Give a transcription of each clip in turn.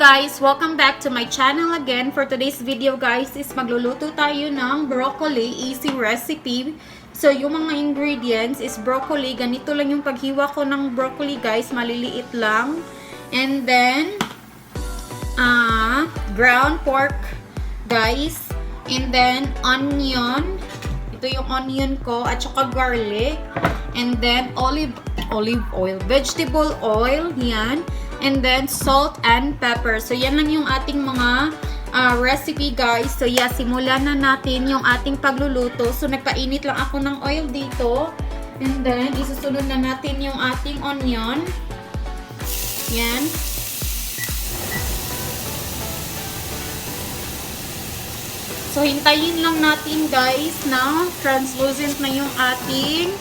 guys! Welcome back to my channel again. For today's video guys is magluluto tayo ng broccoli easy recipe. So yung mga ingredients is broccoli. Ganito lang yung paghiwa ko ng broccoli guys. Maliliit lang. And then ground pork guys. And then onion. Ito yung onion ko at saka garlic. And then olive oil, vegetable oil, yan. And then salt and pepper. So yan lang yung ating mga recipe guys. So yeah, simulan na natin yung ating pagluluto. So nagpainit lang ako ng oil dito. And then isusunod na natin yung ating onion. Yan. So hintayin lang natin guys na translucent na yung ating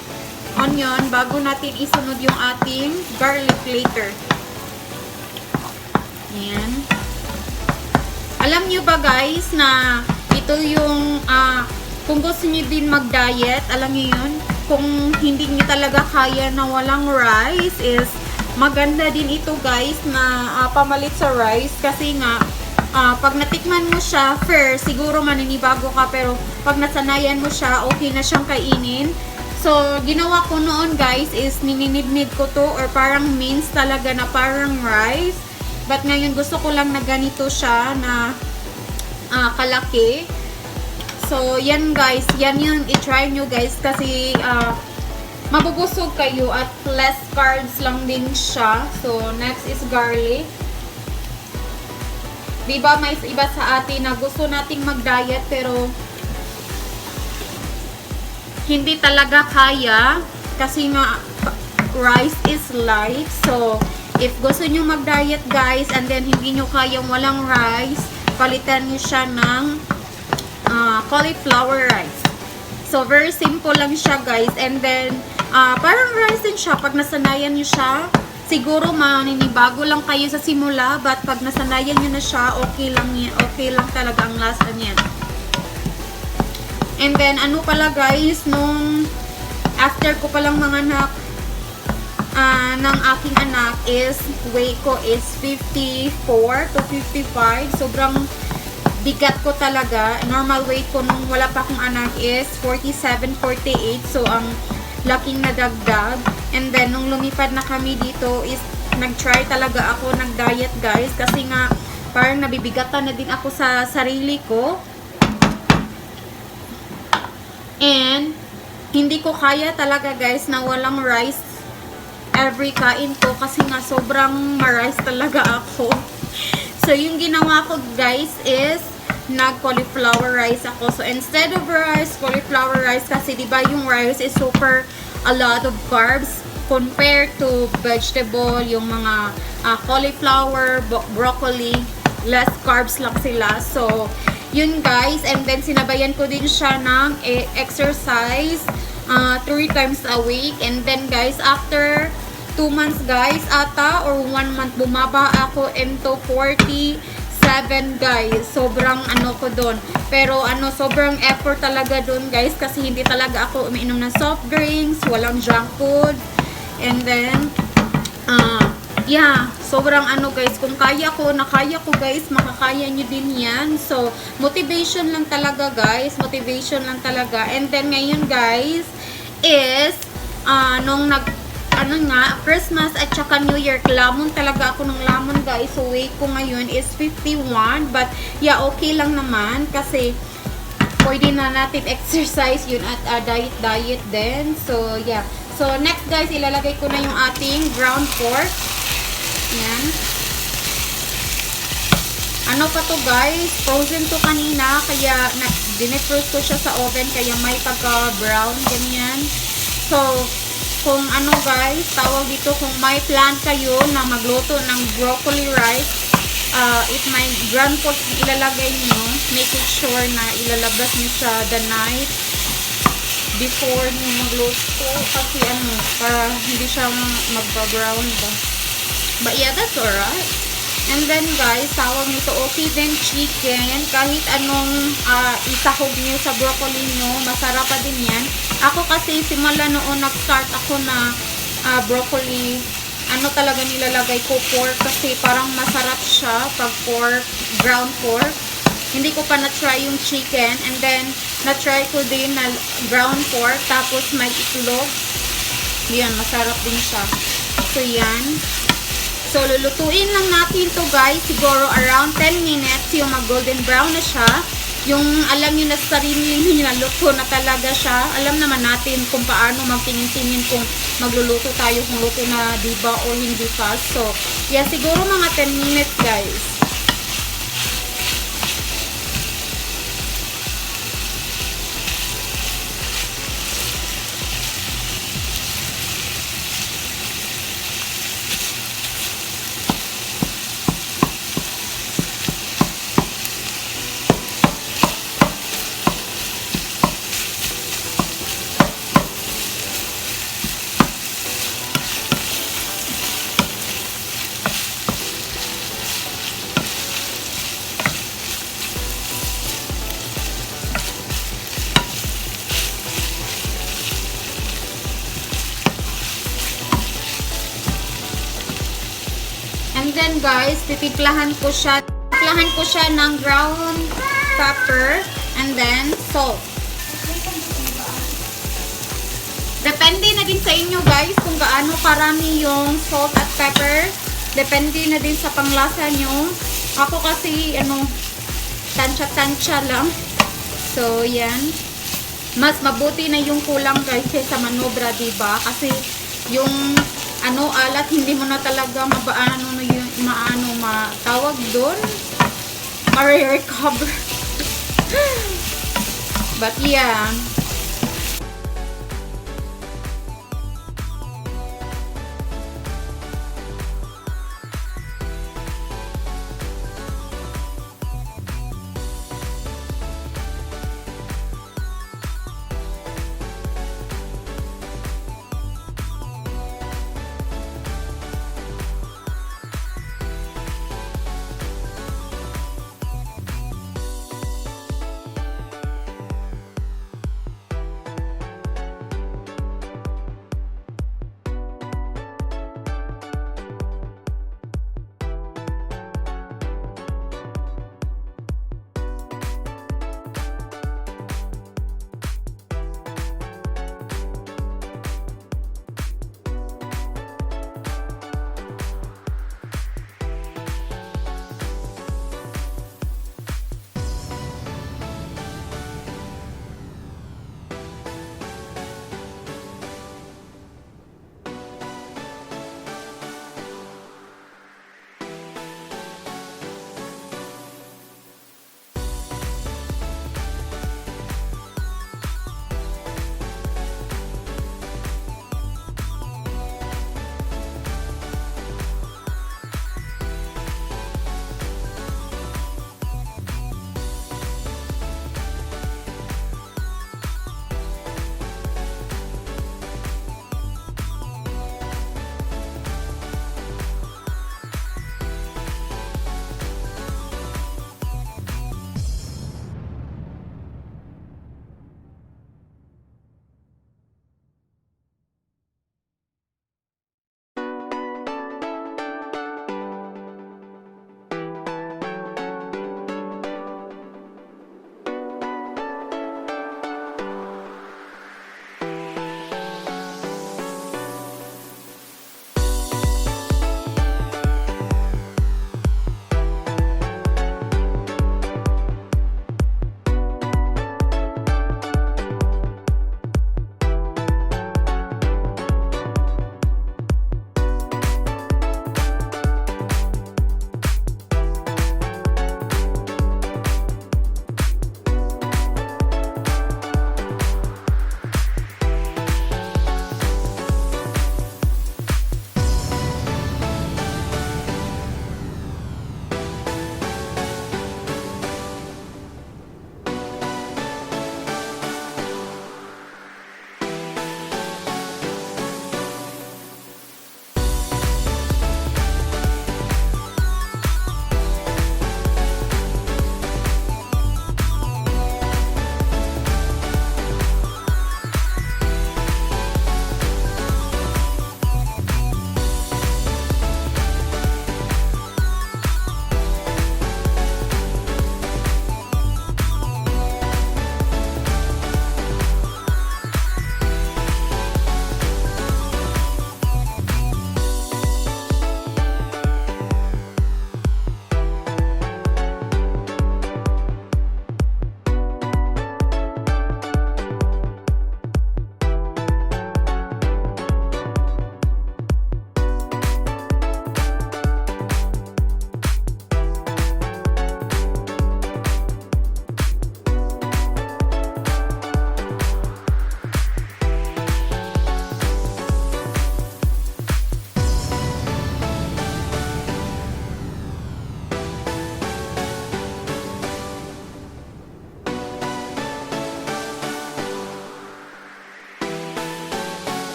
onion bago natin isunod yung ating garlic later. Ayan. Alam nyo ba guys na ito yung kung gusto nyo din mag-diet, alam nyo yun, kung hindi nyo talaga kaya na walang rice is maganda din ito guys na pamalit sa rice kasi nga pag natikman mo siya first, siguro maninibago ka pero pag nasanayan mo siya, okay na siyang kainin. So, ginawa ko noon guys is nininidnid ko to or parang mince talaga na parang rice. But ngayon gusto ko lang na ganito siya na kalaki. So, yan guys. Yan yung i-try nyo guys kasi mabubusog kayo at less carbs lang din siya. So, next is garlic. Diba may iba sa atin na gusto nating mag-diet pero hindi talaga kaya kasi nga rice is life. So, if gusto nyo mag-diet guys and then hindi nyo kayang walang rice, palitan nyo siya ng cauliflower rice. So, very simple lang siya guys. And then, parang rice din siya. Pag nasanayan nyo siya, siguro maninibago lang kayo sa simula. But pag nasanayan nyo na siya, okay lang talaga ang lasa niya. And then, ano pala guys, nung after ko palang manganak, ng aking anak is weight ko is 54 to 55. Sobrang bigat ko talaga. Normal weight ko nung wala pa akong anak is 47, 48. So ang laking nadagdag. And then nung lumipad na kami dito is nag-try talaga ako nag-diet guys kasi nga parang nabibigatan na din ako sa sarili ko. And hindi ko kaya talaga guys na walang rice every kain ko kasi nga sobrang ma-rice talaga ako. So, yung ginawa ko guys is nag-cauliflower rice ako. So, instead of rice, cauliflower rice kasi diba yung rice is super a lot of carbs compared to vegetable, yung mga cauliflower, broccoli, less carbs lang sila. So, yun guys. And then, sinabayan ko din siya ng exercise 3 times a week. And then guys, after 2 months guys ata or 1 month bumaba ako into 47 guys. Sobrang ano ko doon. Pero sobrang effort talaga doon guys kasi hindi talaga ako umiinom ng soft drinks, walang junk food. And then yeah, sobrang guys, kung kaya ko guys, makakaya nyo din yan. So, motivation lang talaga guys, motivation lang talaga. And then ngayon guys is nung Christmas at saka New Year, lamon talaga ako ng lamon guys. So weight ko ngayon is 51. But yeah, okay lang naman kasi pwede na natin exercise yun at diet din. So yeah. So next guys, ilalagay ko na yung ating ground pork. Yan. Ano pa to guys? Frozen to kanina. Kaya dinefrost ko siya sa oven. Kaya may pagka-brown. Ganyan. So, kung guys, tawag dito, kung may plan kayo na magluto ng broccoli rice, if may ground pork ilalagay nyo, make it sure na ilalabas nyo siya the night before nyo magluto. Kasi para hindi siya magpa-brown ba. But yeah, that's alright. And then guys, tawag nito, okay din chicken. Kahit anong isahog nyo sa broccoli nyo, masarap pa din yan. Ako kasi simula noon nag-start ako na broccoli ano talaga nilalagay ko, pork, kasi parang masarap siya pag pork, ground pork. Hindi ko pa na-try yung chicken, and then na-try ko din na ground pork, tapos may itlog. Yan, masarap din siya. So yan. So lulutuin lang natin to guys, siguro around 10 minutes, yung mag-golden brown na siya. Yung alam nyo na sarili nyo na luto na talaga siya. Alam naman natin kung paano magtingin-tingin kung magluluto tayo, kung luto na diba o hindi pa. So, yeah, siguro mga 10 minutes guys. And then guys, titimplahan ko siya. Timplahan ko siya ng ground pepper and then salt. Depende na din sa inyo guys kung gaano karami yung salt at pepper. Depende na din sa panglasa nyo. Ako kasi tansya-tansya lang. So yan. Mas mabuti na yung kulang guys kaysa manobra, diba? Kasi yung alat, hindi mo na talaga matawag doon, ma-recover. But yeah.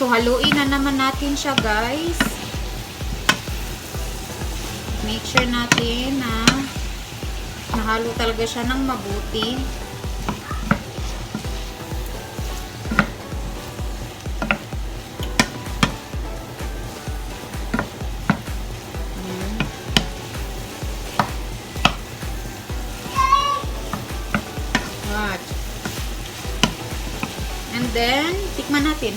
So, haluin na naman natin siya, guys. Make sure natin na nahalo talaga siya ng mabuti. And then, tikman natin.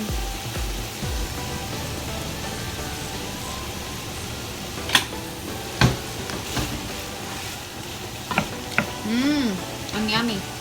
Ang yummy.